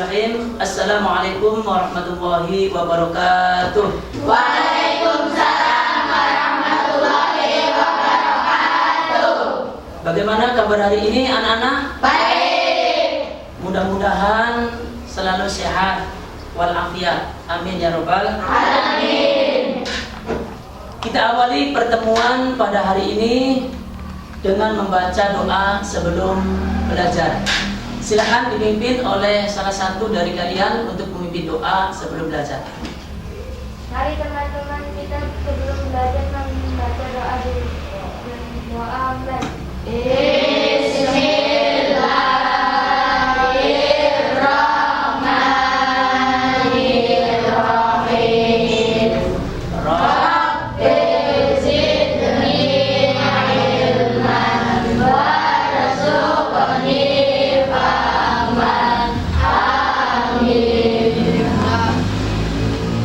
Bismillahirrahmanirrahim. Assalamualaikum warahmatullahi wabarakatuh. Waalaikumsalam warahmatullahi wabarakatuh. Bagaimana kabar hari ini anak-anak? Baik. Mudah-mudahan selalu sehat walafiat. Amin ya robbal Alamin. Kita awali pertemuan pada hari ini dengan membaca doa sebelum belajar. Silakan dipimpin oleh salah satu dari kalian untuk memimpin doa sebelum belajar. Mari teman-teman kita sebelum belajar membaca doa dulu. Doa online. Bismillahirrahmanirrahim. Rabbi zidni ilman warzuqni fahman. Amin.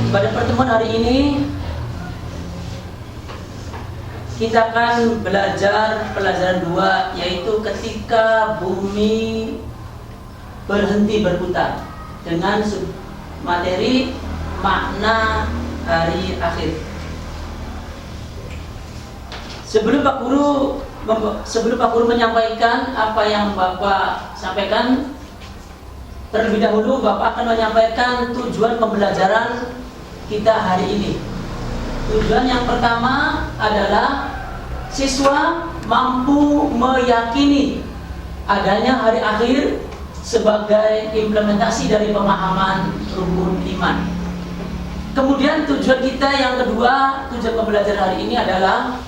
Pada pertemuan hari ini kita akan belajar pelajaran 2, yaitu ketika bumi berhenti berputar, dengan materi makna hari akhir. Sebelum Pak Guru menyampaikan apa yang Bapak sampaikan, terlebih dahulu Bapak akan menyampaikan tujuan pembelajaran kita hari ini. Tujuan yang pertama adalah siswa mampu meyakini adanya hari akhir sebagai implementasi dari pemahaman rukun iman. Kemudian tujuan kita yang kedua, tujuan pembelajaran hari ini adalah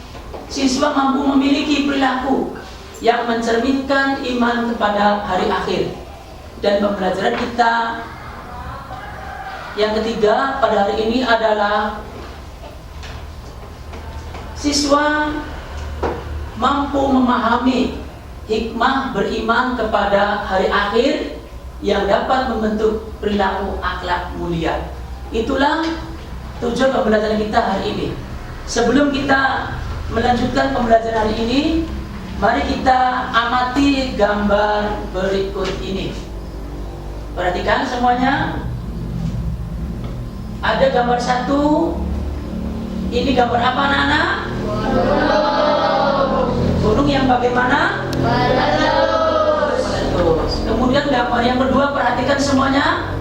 siswa mampu memiliki perilaku yang mencerminkan iman kepada hari akhir. Dan pembelajaran kita yang ketiga pada hari ini adalah siswa mampu memahami hikmah beriman kepada hari akhir yang dapat membentuk perilaku akhlak mulia. Itulah tujuan pembelajaran kita hari ini. Sebelum kita melanjutkan pembelajaran hari ini, mari kita amati gambar berikut ini. Perhatikan semuanya. Ada gambar 1. Ini gambar apa anak-anak? Gunung yang bagaimana? Meletus. Kemudian gambar yang kedua, perhatikan semuanya.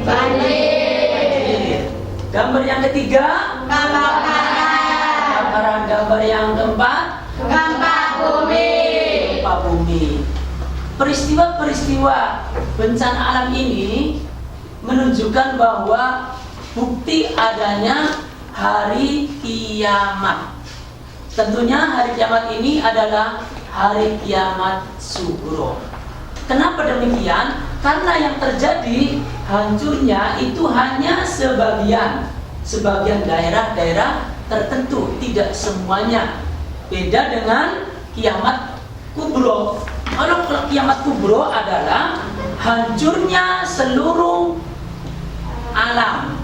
Banjir. Gambar yang ketiga, kebakaran. Gambar yang keempat, Gempa bumi. gempa bumi. Peristiwa-peristiwa bencana alam ini menunjukkan bahwa bukti adanya hari kiamat. Tentunya hari kiamat ini adalah hari kiamat sugro. Kenapa demikian? Karena yang terjadi hancurnya itu hanya sebagian daerah-daerah tertentu, tidak semuanya. Beda dengan kiamat kubro. Kalau kiamat kubro adalah hancurnya seluruh alam.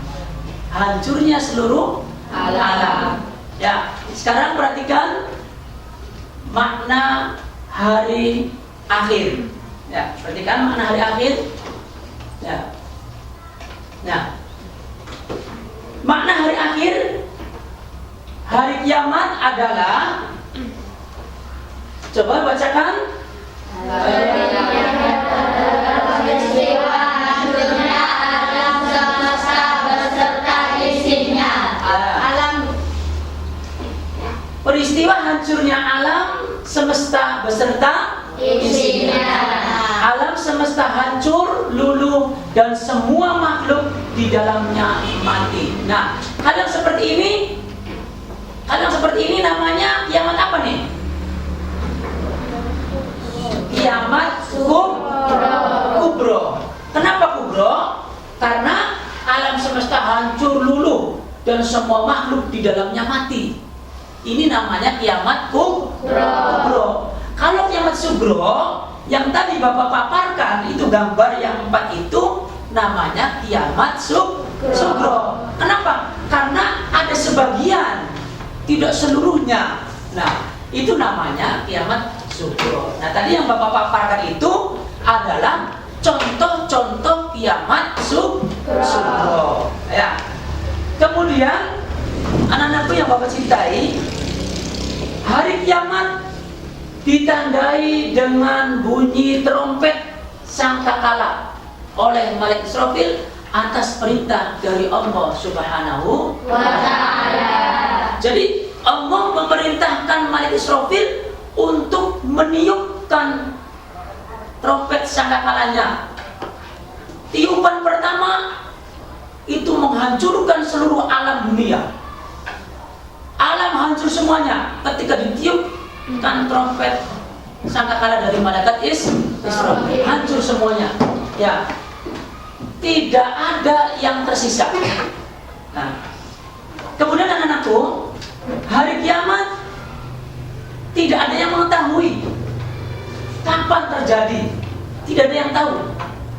Hancurnya seluruh alam. Ya, sekarang perhatikan makna hari akhir. Ya, perhatikan makna hari akhir. Ya. Nah, makna hari akhir, hari kiamat adalah, coba bacakan. Peristiwa hancurnya alam semesta beserta isinya. Peristiwa hancurnya alam semesta beserta Isinya. Alam semesta hancur, luluh, dan semua makhluk di dalamnya mati. Nah, hal yang seperti ini namanya kiamat apa nih? Kiamat kubro. Kenapa kubro? Karena alam semesta hancur, luluh, dan semua makhluk di dalamnya mati. Ini namanya kiamat kubro. Kalau kiamat sugro yang tadi Bapak paparkan, itu gambar yang 4 itu namanya kiamat sugro. Kenapa? Karena ada sebagian, tidak seluruhnya. Nah, itu namanya kiamat sugro. Nah, tadi yang Bapak paparkan itu adalah contoh-contoh kiamat sugro. Ya. Kemudian anak-anakku yang Bapak cintai, hari kiamat ditandai dengan bunyi trompet sangkakala oleh Malik Israfil atas perintah dari Allah Subhanahu wa Ta'ala. Jadi Allah memerintahkan Malik Israfil untuk meniupkan trompet sangkakalanya. Tiupan pertama itu menghancurkan seluruh alam dunia. Alam hancur semuanya ketika ditiupkan trompet sangkakala dari malaikat Israfil. Hancur semuanya. Ya. Tidak ada yang tersisa. Nah, kemudian anak-anakku, hari kiamat tidak ada yang mengetahui kapan terjadi. Tidak ada yang tahu.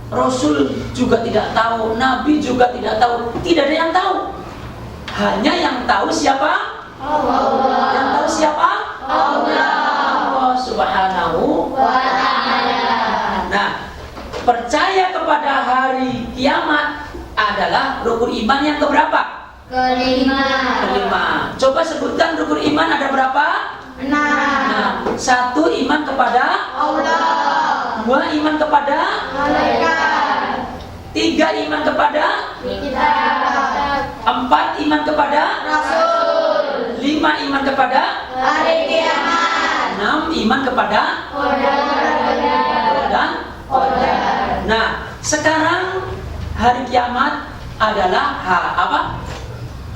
Rasul juga tidak tahu, Nabi juga tidak tahu, tidak ada yang tahu. Hanya yang tahu siapa? Allah. Yang tahu siapa? Allah Subhanahu wa Ta'ala. Nah, percaya kepada hari kiamat adalah rukun iman yang keberapa? Kelima. Coba sebutkan rukun iman ada berapa? 6. Nah, 1 iman kepada Allah. 2 iman kepada malaikat. 3 iman kepada kitab. 4 iman kepada Rasul. 5 iman kepada hari kiamat. 6 iman kepada dan qadar. Nah, sekarang hari kiamat adalah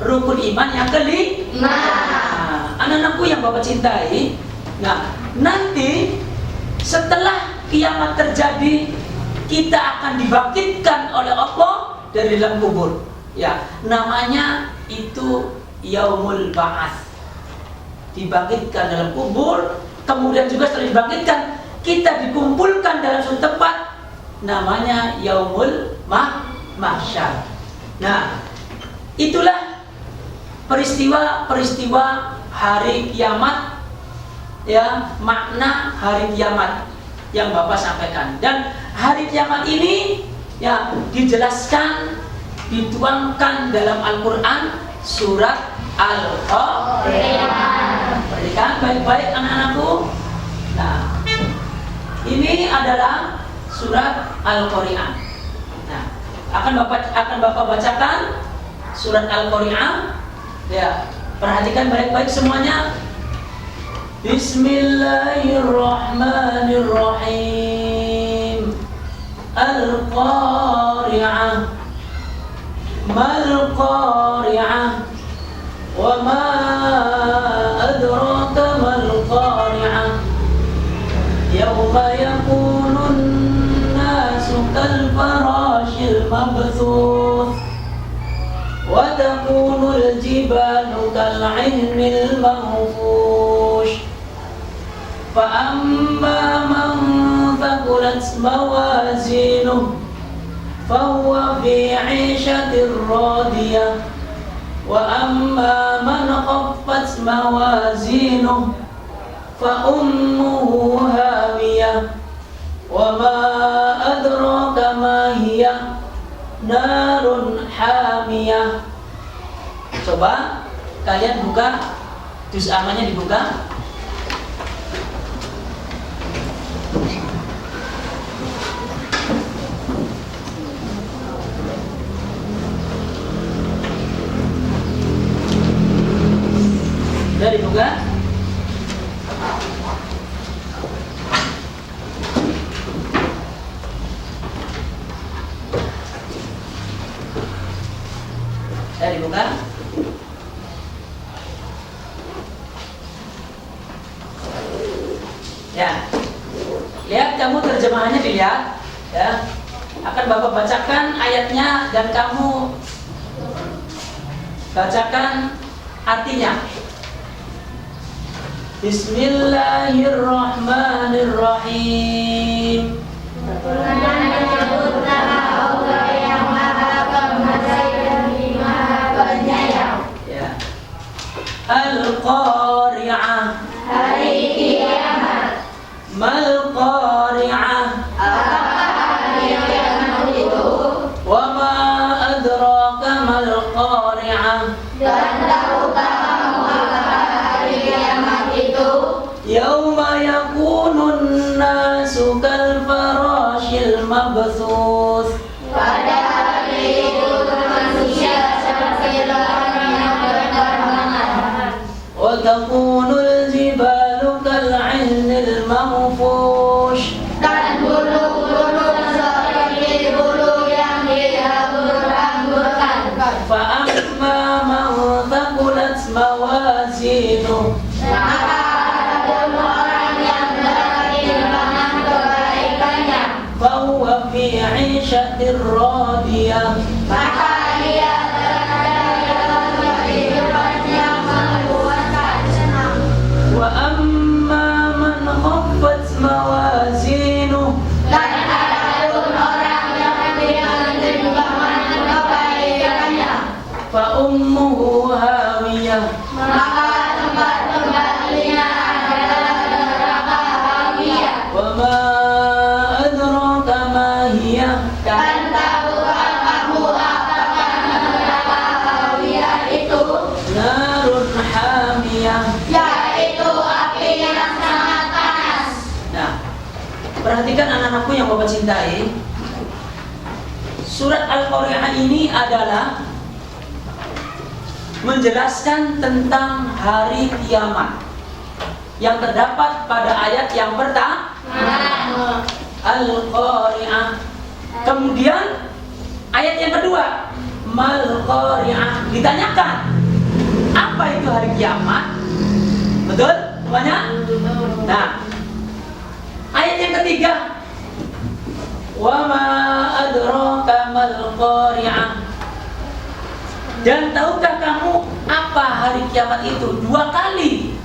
rukun iman yang kelima. Nah, anak-anakku yang Bapak cintai, nah nanti setelah kiamat terjadi, kita akan dibangkitkan oleh Allah dari dalam kubur. Ya, namanya itu Yaumul Ba'ats. Dibangkitkan dalam kubur, kemudian juga setelah dibangkitkan, kita dikumpulkan dalam suatu tempat, namanya Yaumul Mahsyar. Nah, itulah peristiwa-peristiwa hari kiamat, ya, makna hari kiamat yang Bapak sampaikan. Dan hari kiamat ini ya dijelaskan, dituangkan dalam Al-Quran surat Al-Qari'ah. Perhatikan baik-baik anak-anakku. Nah, ini adalah surat Al-Qari'ah. Nah, akan Bapak bacakan surat Al-Qari'ah. Ya, perhatikan baik-baik semuanya. Bismillahirrahmanirrahim. Al-Qari'ah. Mal Qari'ah. Wa ma adraka mal Qari'ah. Yawma yakunun nasu kal farashil mabthuth. Wa takunul jibalu kal 'ihnil manfush. Fa amma man thaqulat mawazinuhu fa huwa fi 'ishatir radiyah. Wa amma man khaffat mawazinuhu fa ummuhu hawiyah. Wa ma adraka ma hiya narun hamiyah. Coba kalian buka juz amannya, dibuka. Sudah dibuka? Sudah dibuka? Ya. Lihat kamu terjemahannya, dilihat ya. Akan Bapak bacakan ayatnya dan kamu bacakan artinya. Bismillahirrahmanirrahim. Allah yang Maha Pengasih dan Maha Penyayang. Ya. Al-Qari'ah. Hari kiamat. Mal Qari'ah. Apakah hari kiamat itu? takunul jibalu kal'ihnil manfush. Dan gunung-gunung seperti bulu yang dihambur-hamburkan. Fa amma man thaqulat mawazinuh, Maka adapun orang yang berat timbangan kebaikannya, fa huwa fi 'ishatir radiyah. maka dia berada dalam kehidupan yang memuaskan, senang. Wa amma man khaffat mawazinuh, Dan adapun orang yang dengan timbangan kebaikannya, fa ummuhu hawiyah. maka tempat kembalinya adalah neraka hawiyah. Wa ma adraka ma hiya. Dan tahukah kamu apakah neraka hawiyah itu? Narun hamiyah. Yaitu api yang sangat panas. Nah, perhatikan anak-anakku yang Bapak cintai. Surat Al-Qari'ah ini adalah menjelaskan tentang hari kiamat yang terdapat pada ayat yang pertama, Al-Qari'ah. Kemudian ayat yang kedua, Mal Qari'ah. Ditanyakan, apa itu hari kiamat? Betul semuanya? Nah, ayat yang ketiga, Wa ma adraka mal qari'ah. Dan tahukah kamu apa hari kiamat itu? Dua kali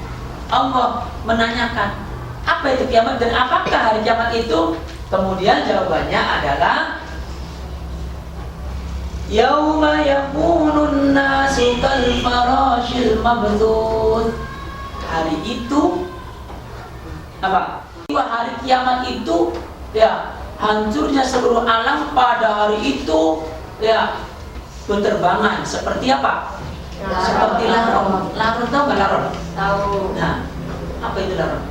Allah menanyakan apa itu kiamat dan apakah hari kiamat itu? Kemudian jawabannya adalah Yauma yakunun nasu kal farashil mabthut. Hari itu apa? Hari kiamat itu ya hancurnya seluruh alam pada hari itu ya berterbangan seperti apa? Seperti laron. Laron tahu nggak laron? Tahu. Nah, apa itu laron?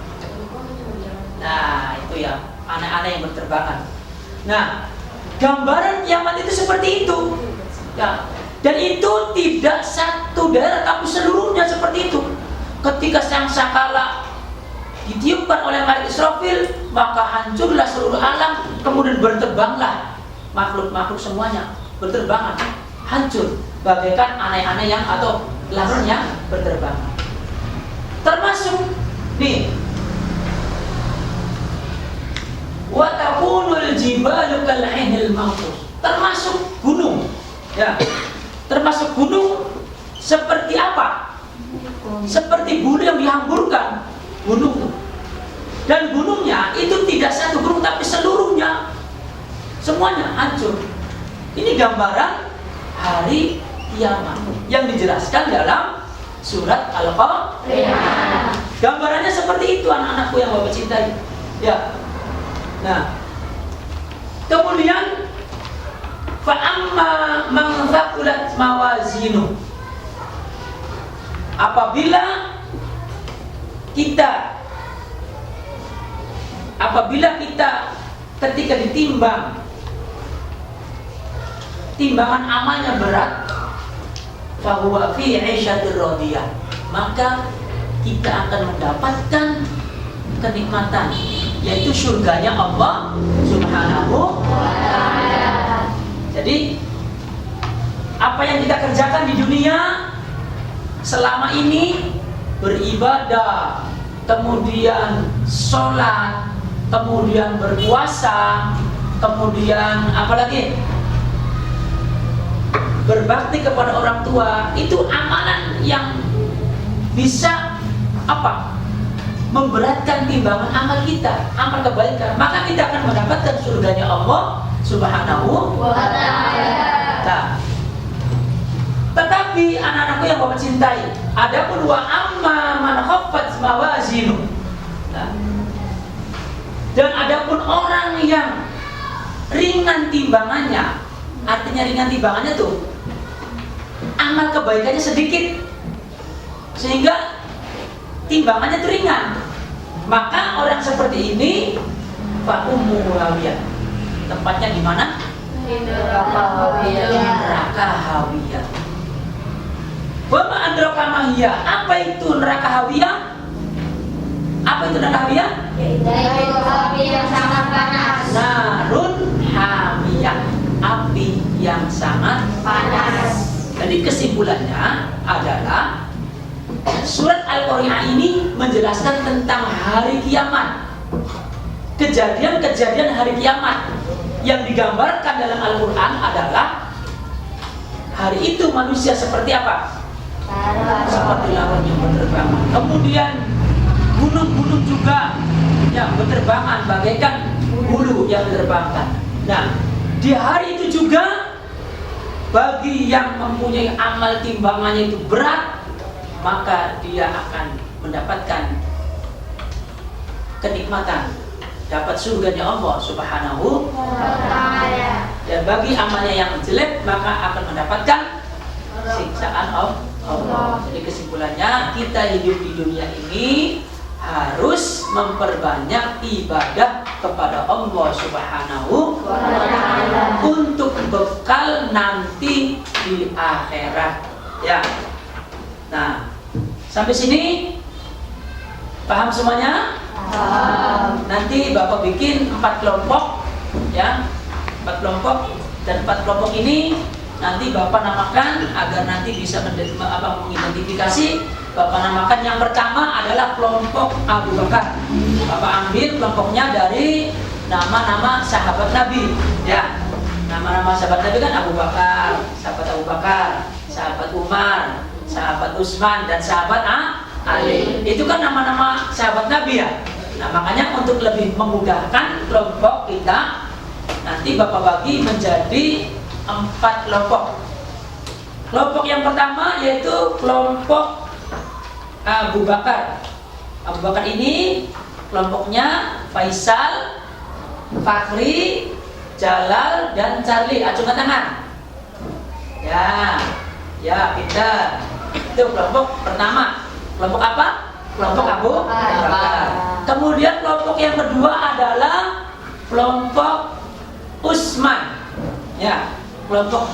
Nah, itu ya aneh-aneh yang berterbangan. Nah, gambaran kiamat itu seperti itu. Ya. Dan itu tidak satu daerah tapi seluruhnya seperti itu. Ketika sangkakala ditiupkan oleh Malik Israfil, maka hancurlah seluruh alam, kemudian berterbanglah makhluk-makhluk semuanya, berterbangan, hancur, bagaikan aneh-aneh yang atau laron yang berterbangan. Termasuk nih, wa takunul jibalu kal'ihnil manfush. Termasuk gunung, ya, termasuk gunung seperti apa? Seperti bulu yang dihamburkan. Gunung, dan gunungnya itu tidak satu gunung tapi seluruhnya semuanya hancur. Ini gambaran hari kiamat yang dijelaskan dalam surat Al-Qari'ah. Gambarannya seperti itu anak-anakku yang Bapak cintai. Ya. Nah, kemudian fa amma man thaqulat mawazinu. Apabila kita ketika ditimbang timbangan amalnya berat, fahuwa fi 'ishatir radiyah, maka kita akan mendapatkan kenikmatan yaitu surganya Allah Subhanahu wa ta'ala. Jadi apa yang kita kerjakan di dunia selama ini, beribadah, kemudian sholat, kemudian berpuasa, kemudian apalagi berbakti kepada orang tua, itu amalan yang bisa apa? Memberatkan timbangan amal kita, amal kebaikan, maka kita akan mendapatkan surganya Allah Subhanahu wa ta'ala. Nah, tetapi anak-anakku yang Bapak cintai, adapun wa amma man khaffat mawazinu. Nah, dan adapun orang yang ringan timbangannya, artinya ringan timbangannya tuh amal kebaikannya sedikit sehingga timbangannya tuh ringan, maka orang seperti ini fa ummuhu hawiyah. Tempatnya di mana? Neraka hawiyah. Neraka hawiyah. Wa ma adraka ma hiya. Apa itu neraka hawiyah? Apa itu neraka hawiyah? Yaitu api yang sangat panas. Narun hamiyah, api yang sangat Panas. Jadi kesimpulannya adalah surat Al-Qari'ah ini menjelaskan tentang hari kiamat. Kejadian-kejadian hari kiamat yang digambarkan dalam Al-Qur'an adalah hari itu manusia seperti apa? Seperti lawan yang berterbangan. Kemudian gunung-gunung juga yang berterbangan bagaikan bulu yang diterbangkan. Nah, di hari itu juga bagi yang mempunyai amal timbangannya itu berat, maka dia akan mendapatkan kenikmatan, dapat surganya Allah Subhanahu wa ta'ala. Dan bagi amalnya yang jelek, maka akan mendapatkan siksaan Allah. Jadi kesimpulannya, kita hidup di dunia ini harus memperbanyak ibadah kepada Allah Subhanahu wa ta'ala untuk bekal nanti di akhirat. Ya. Nah, sampai sini paham semuanya? Nanti Bapak bikin 4 kelompok, ya, 4 kelompok, dan 4 kelompok ini nanti Bapak namakan agar nanti bisa mengidentifikasi. Bapak namakan yang pertama adalah kelompok Abu Bakar. Bapak ambil kelompoknya dari nama-nama sahabat Nabi, ya. Nama-nama sahabat Nabi kan Abu Bakar, sahabat Abu Bakar, sahabat Umar, sahabat Utsman, dan sahabat Ali. Itu kan nama-nama sahabat Nabi, ya. Nah, makanya untuk lebih memudahkan kelompok kita, nanti Bapak bagi menjadi 4 kelompok. Kelompok yang pertama yaitu kelompok Abu Bakar. Abu Bakar ini kelompoknya Faisal, Fakri, Jalal, dan Charlie. Acungkan tangan. Ya, pintar. Itu kelompok pertama. Kelompok apa? Kelompok Abu Bakar. Kemudian kelompok yang kedua adalah kelompok Utsman. Ya, kelompok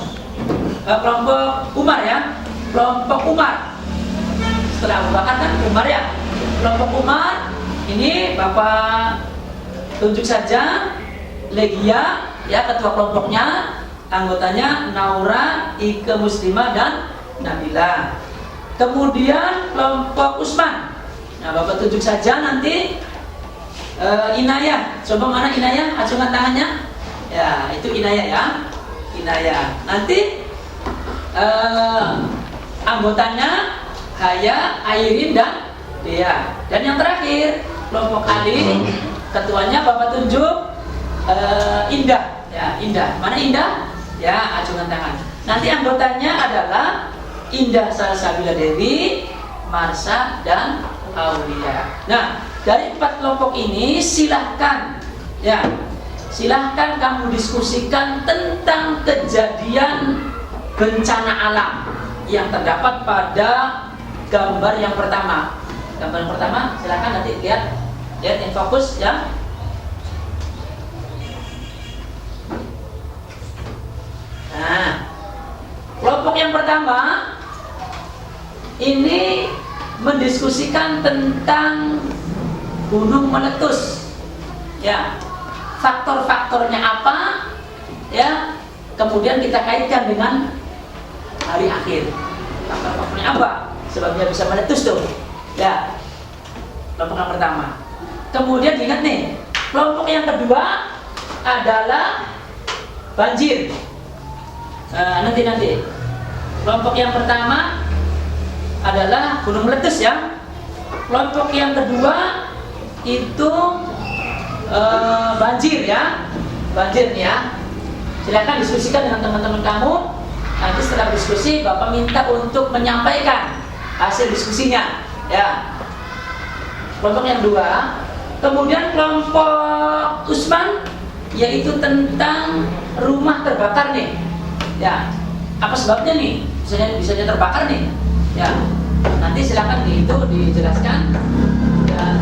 Umar, ya. Kelompok Umar. Setelah Abu Bakar kan Umar, ya. Kelompok Umar ini Bapak tunjuk saja Legia, ya, ketua kelompoknya, anggotanya Naura, Ike Muslimah, dan Nabila. Kemudian kelompok Utsman. Nah, Bapak tunjuk saja nanti Inayah. Coba mana Inayah? Acungkan tangannya. Ya, itu Inayah, ya. Inayah. Nanti anggotanya Haya, Airin, dan Dea. Dan yang terakhir kelompok Ali, ketuanya Bapak tunjuk Indah, ya. Indah. Mana Indah? Ya, acungkan tangan. Nanti anggotanya adalah Indah Salsabila Dewi, Marsha, dan Aulia. Nah, dari 4 kelompok ini silahkan, ya, silahkan kamu diskusikan tentang kejadian bencana alam yang terdapat pada gambar yang pertama. Gambar yang pertama, silahkan nanti lihat in fokus, ya. Nah, kelompok yang pertama ini mendiskusikan tentang gunung meletus, ya. Faktor-faktornya apa, ya. Kemudian kita kaitkan dengan hari akhir. Faktor-faktornya apa? Sebabnya bisa meletus tuh, ya. Kelompok yang pertama. Kemudian ingat nih, kelompok yang kedua adalah banjir. Nanti. Kelompok yang pertama adalah gunung meletus, ya. Kelompok yang kedua itu banjir, ya. Banjir, ya. Silakan diskusikan dengan teman-teman kamu. Nanti setelah diskusi Bapak minta untuk menyampaikan hasil diskusinya, ya. Kelompok yang kedua. Kemudian kelompok Utsman yaitu tentang rumah terbakar nih, ya. Apa sebabnya nih bisanya terbakar nih, ya. Nanti silakan itu dijelaskan dan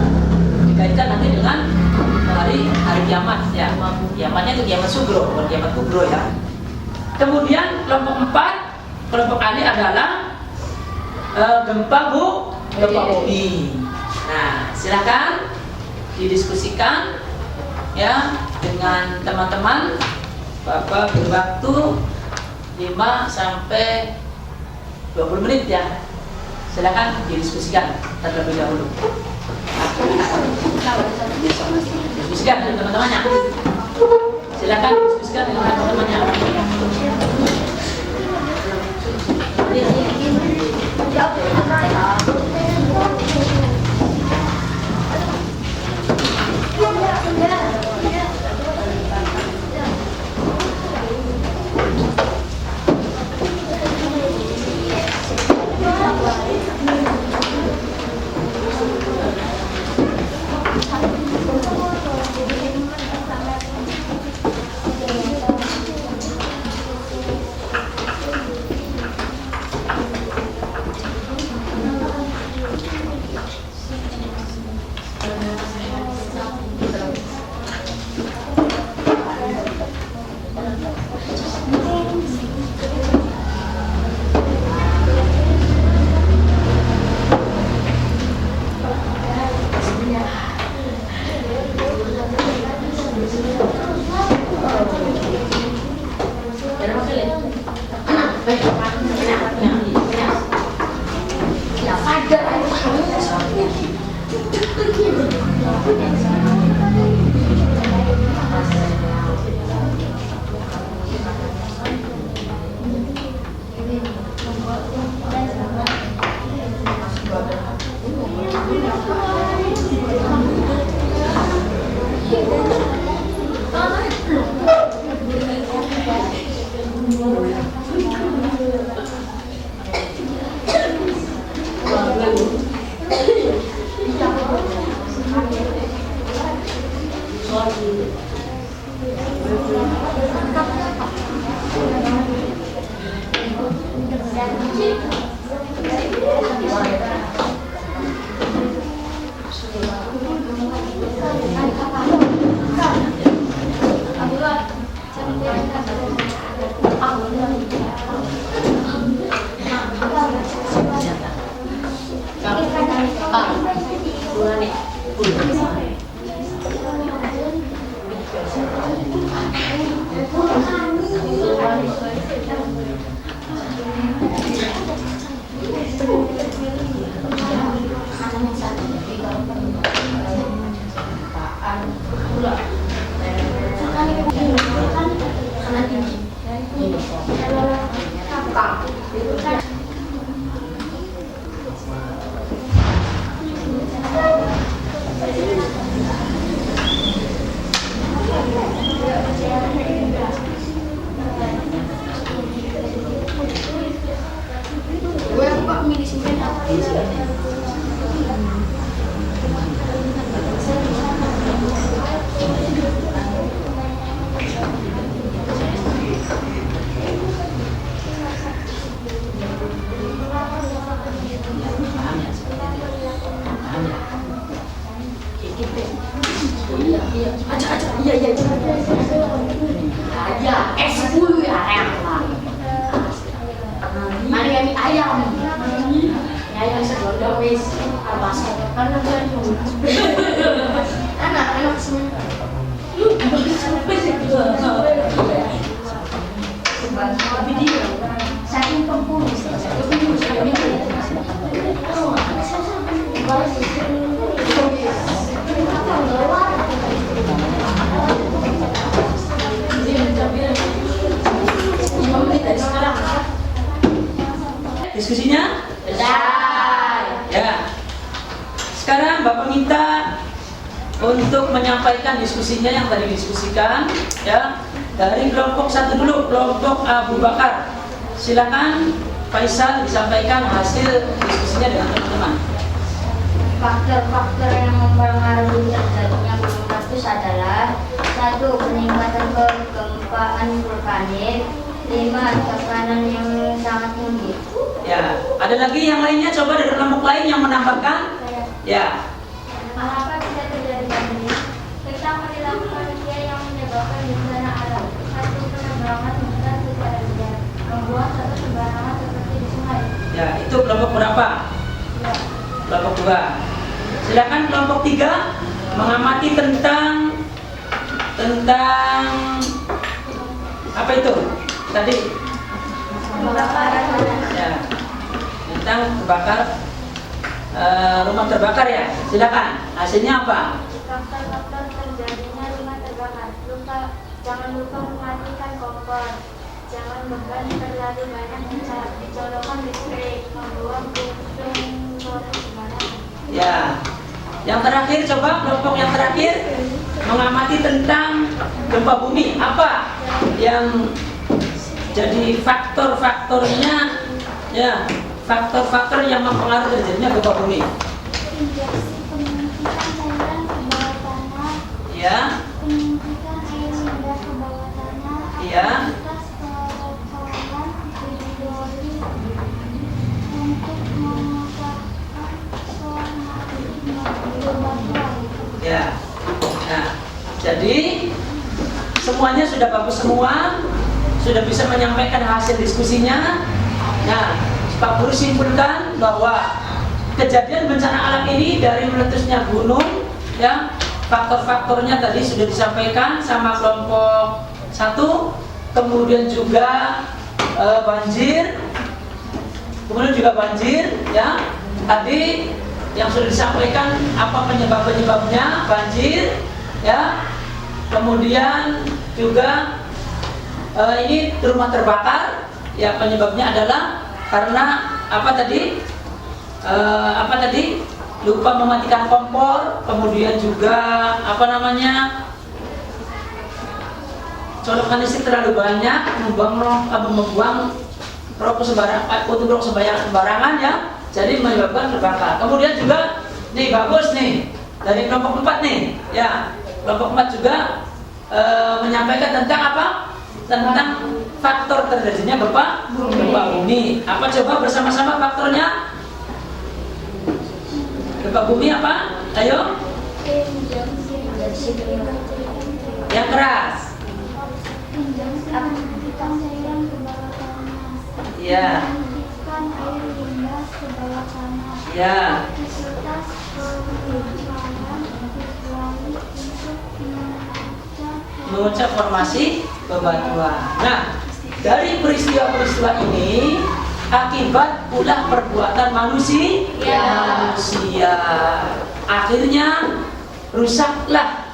dikaitkan nanti dengan hari kiamat, ya. Kiamatnya itu kiamat sugro, bukan kiamat kubro, ya. Kemudian kelompok 4, kelompok Ali adalah Gempa bumi. Nah, silakan didiskusikan ya dengan teman-teman. Bapak berwaktu 5 sampai 20 menit ya. Silakan didiskusikan terlebih dahulu. Diskusikan dengan teman-temannya. Silakan didiskusikan dengan teman-temannya. Diskusinya selesai. Ya. Sekarang Bapak minta untuk menyampaikan diskusinya yang tadi diskusikan ya dari kelompok satu dulu, kelompok Abu Bakar. Silakan Faisal disampaikan hasil diskusinya dengan teman-teman. Faktor-faktor yang mempengaruhi terjadinya gunung meletus adalah 1. Peningkatan kegempaan vulkanik, 5. Tekanan yang sangat tinggi. Ya, ada lagi yang lainnya, coba dari kelompok lain yang menambahkan. Ya. Mengapa bisa terjadi banjir? Kita perilaku manusia yang menyebabkan bencana alam. 1. Penambangan hutan secara liar, membuang sampah sembarangan seperti di sungai. Ya, itu kelompok Kelompok berapa? Kelompok 2. Silakan kelompok 3 mengamati tentang apa itu tadi? Ya, tentang kebakar rumah terbakar ya. Silakan. Hasilnya apa? Faktor-faktor terjadinya rumah terbakar. Jangan lupa mematikan kompor. Jangan beban terlalu banyak mencolokkan listrik, membuang puntung sembarangan. Ya. Yang terakhir, coba kelompok yang terakhir mengamati tentang gempa bumi. Apa yang jadi faktor-faktornya? Ya, faktor-faktor yang mempengaruhi terjadinya gempa bumi. Injeksi penyuntikan cairan ke bawah tanah. Ya. Penyuntikan air limbah ke bawah tanah. Iya. Aktivitas perotolan hidrolit untuk memusatkan formasi batuan. Ya. Nah, jadi semuanya sudah bagus semua, sudah bisa menyampaikan hasil diskusinya. Nah, Pak Guru simpulkan bahwa kejadian bencana alam ini dari meletusnya gunung, ya, faktor-faktornya tadi sudah disampaikan sama kelompok 1, kemudian juga banjir, ya. Tadi yang sudah disampaikan apa penyebabnya banjir, ya. Kemudian juga ini rumah terbakar, ya, penyebabnya adalah karena apa tadi? Lupa mematikan kompor, kemudian juga colokan listrik terlalu banyak, membuang rokok sembarangan, ya, jadi menyebabkan terbakar. Kemudian juga nih bagus nih dari kelompok 4 nih, ya, kelompok 4 juga menyampaikan tentang apa? Tentang faktor terjadinya gempa bumi. Apa coba bersama-sama faktornya? Gempa bumi apa? Ayo. Yang keras. Aktivitas cairan ke bawah tanah. Iya. Menyuntikkan air limbah ke bawah tanah. Iya. Aktivitas perotolan hidrolit untuk Mengucap formasi bebatuan. Nah, dari peristiwa-peristiwa ini akibat pula perbuatan manusia. Akhirnya rusaklah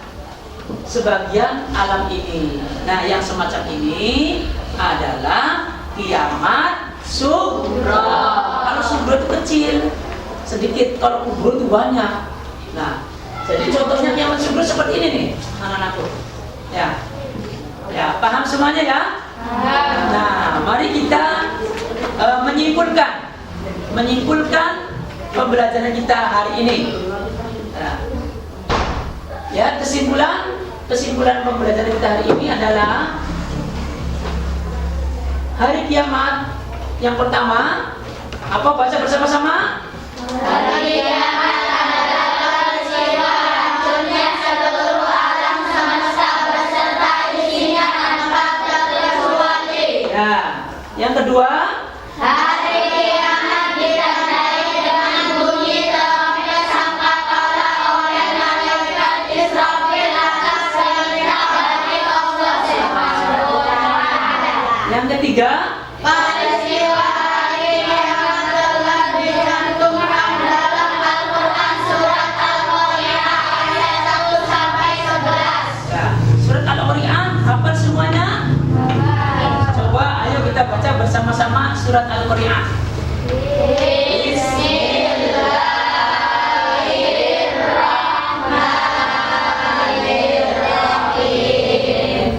sebagian alam ini. Nah, yang semacam ini adalah kiamat sugro. Kalau sugro itu kecil, sedikit. Kalau kubur itu banyak. Nah, jadi contohnya kiamat sugro seperti ini nih, anak-anakku. Ya, ya, paham semuanya ya? Nah, mari kita menyimpulkan pembelajaran kita hari ini. Nah, ya, kesimpulan pembelajaran kita hari ini adalah hari kiamat. Yang pertama, apa? Baca bersama-sama. Hari kiamat adalah peristiwa hancurnya seluruh alam semesta beserta isinya tanpa terkecuali. Ya, yang kedua, Hari kiamat ditandai dengan bunyi trompet sangkakala oleh malaikat Israfil atas perintah dari Allah. yang ketiga, Peristiwa hari kiamat telah dicantumkan dalam Al-Quran surat Al-Qari'ah ayat 1 sampai 11. ya, surat Al-Qari'ah hafal semuanya? Coba ayo kita baca bersama-sama surat Al-Qari'ah. Bismillahirrahmanirrahim.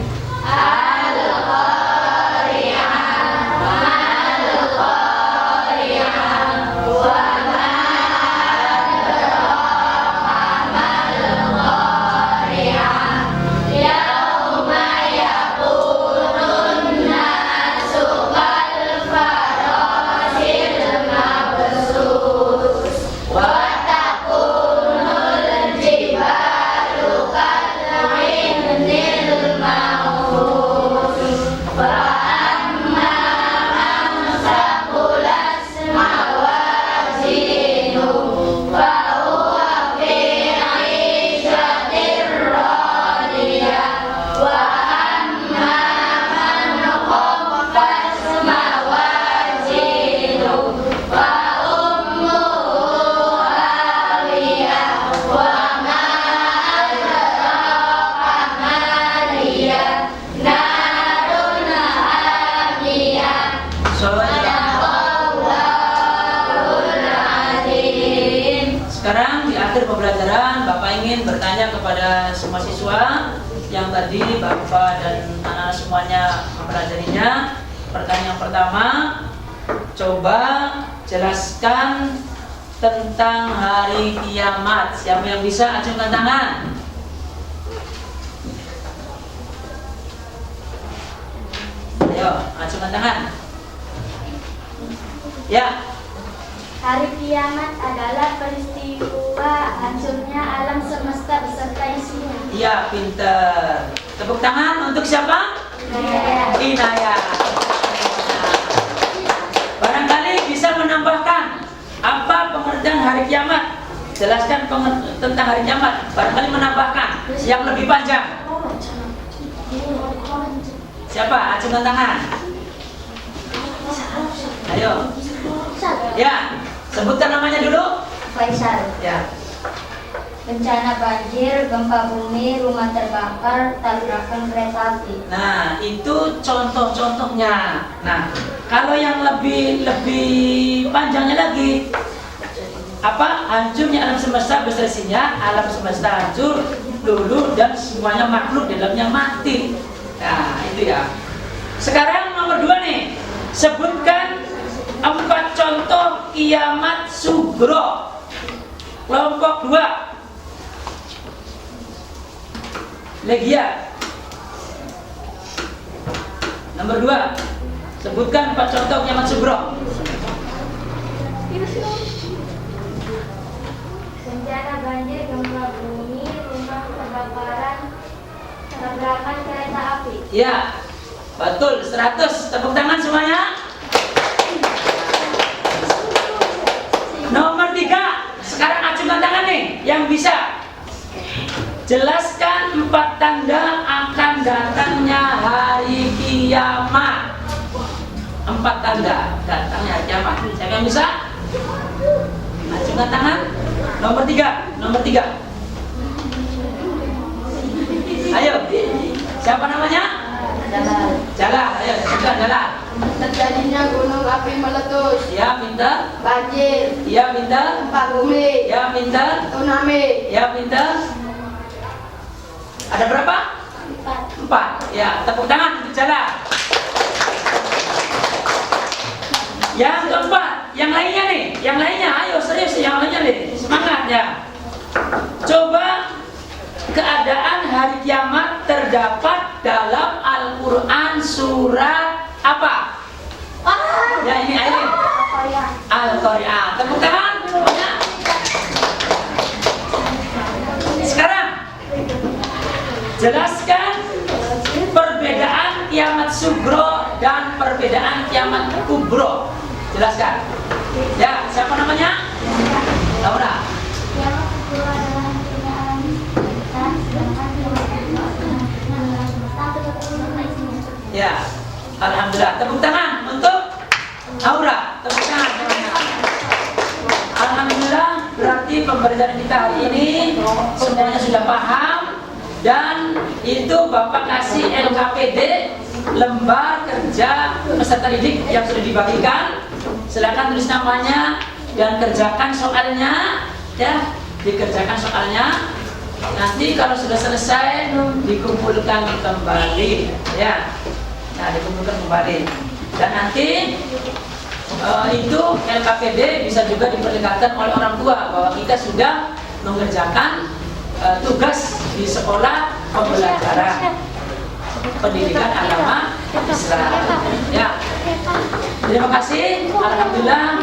Al-Qari'ah wa ma adraka mal Qari'ah. Yauma yakunun nasu kal farashil sekarang di akhir pembelajaran Bapak ingin bertanya kepada semua siswa yang tadi Bapak dan anak semuanya mempelajarinya. Pertanyaan pertama, coba jelaskan tentang hari kiamat. Siapa yang bisa acungkan tangan? Ayo, acungkan tangan. Ya. Hari kiamat adalah peristiwa hancurnya alam semesta beserta isinya. Iya, pinter. Tepuk tangan untuk siapa? Inaya. Barangkali bisa menambahkan apa pengertian hari kiamat? Jelaskan tentang hari kiamat. Barangkali menambahkan yang lebih panjang. Siapa? Acungkan tangan. Ayo. Ya, sebutkan namanya dulu. Faisal. Ya. Bencana banjir, gempa bumi, rumah terbakar, tabrakan kereta api. Nah, itu contoh-contohnya. Nah, kalau yang lebih panjangnya lagi, apa? Hancurnya alam semesta beserta alam semesta hancur, luluh dan semuanya makhluk di dalamnya mati. Nah, itu ya. Sekarang nomor 2 nih. Sebutkan 4 contoh kiamat sugro. Kelompok 2. Legia. Nomor 2. Sebutkan 4 contoh kiamat sugro. Bencana banjir, gempa bumi, rumah kebakaran, tabrakan kereta api. Ya, betul. 100. Tepuk tangan semuanya. Nomor 3. Sekarang acungkan tangan nih yang bisa. Jelaskan 4 tanda akan datangnya hari kiamat. 4 tanda datangnya hari kiamat. Siapa yang bisa? Acungkan tangan. Nomor 3. Nomor 3. Ayo. Siapa namanya? Jala. Ayo, sebutkan Jala. Terjadinya gunung api meletus, Ya, pintar. banjir, Ya, pintar. gempa bumi, Ya, pintar. tsunami. Ya, pintar. Ada berapa? 4. Ya, tepuk tangan untuk Jala. Yang keempat, yang lainnya nih, yang lainnya, ayo serius, yang lainnya nih, semangat ya. Coba keadaan hari kiamat terdapat dalam Al-Quran surat apa? Ya, ini Aileen. Al-Qari'ah. Tepuk tangan semuanya. Sekarang jelaskan perbedaan kiamat sugro dan perbedaan kiamat kubro. Jelaskan. Ya, siapa namanya? Laura. Yang kedua adalah perbedaan dan sedangkan Ya, alhamdulillah. Tepuk tangan untuk Aura. Tepuk tangan semuanya. Alhamdulillah, berarti pembelajaran kita hari ini semuanya sudah paham. Dan itu Bapak kasih LKPD, lembar kerja peserta didik yang sudah dibagikan. Silakan tulis namanya dan kerjakan soalnya, ya, dikerjakan soalnya. Nanti kalau sudah selesai dikumpulkan kembali, ya. Nah, dikumpulkan kembali. Dan nanti itu LKPD bisa juga diperlihatkan oleh orang tua bahwa kita sudah mengerjakan tugas di sekolah pembelajaran pendidikan agama Islam. Ya, terima kasih. Alhamdulillah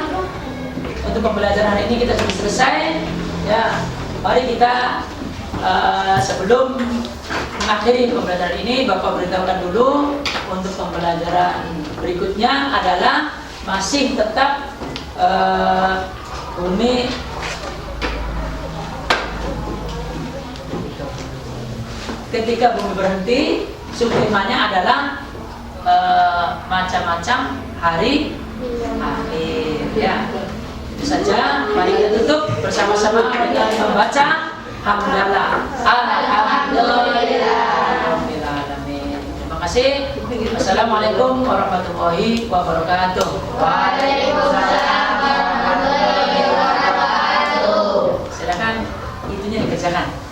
untuk pembelajaran hari ini kita sudah selesai. Ya, mari kita sebelum mengakhiri pembelajaran ini, Bapak beritahukan dulu untuk pembelajaran berikutnya adalah masih tetap unit ketika bumi berhenti. Subtemanya adalah macam-macam hari akhir. Ya, itu saja. Mari kita tutup bersama-sama dengan membaca hamdalah. Alhamdulillah. Terima kasih. Assalamualaikum warahmatullahi wabarakatuh. Waalaikumsalam warahmatullahi wabarakatuh. silakan.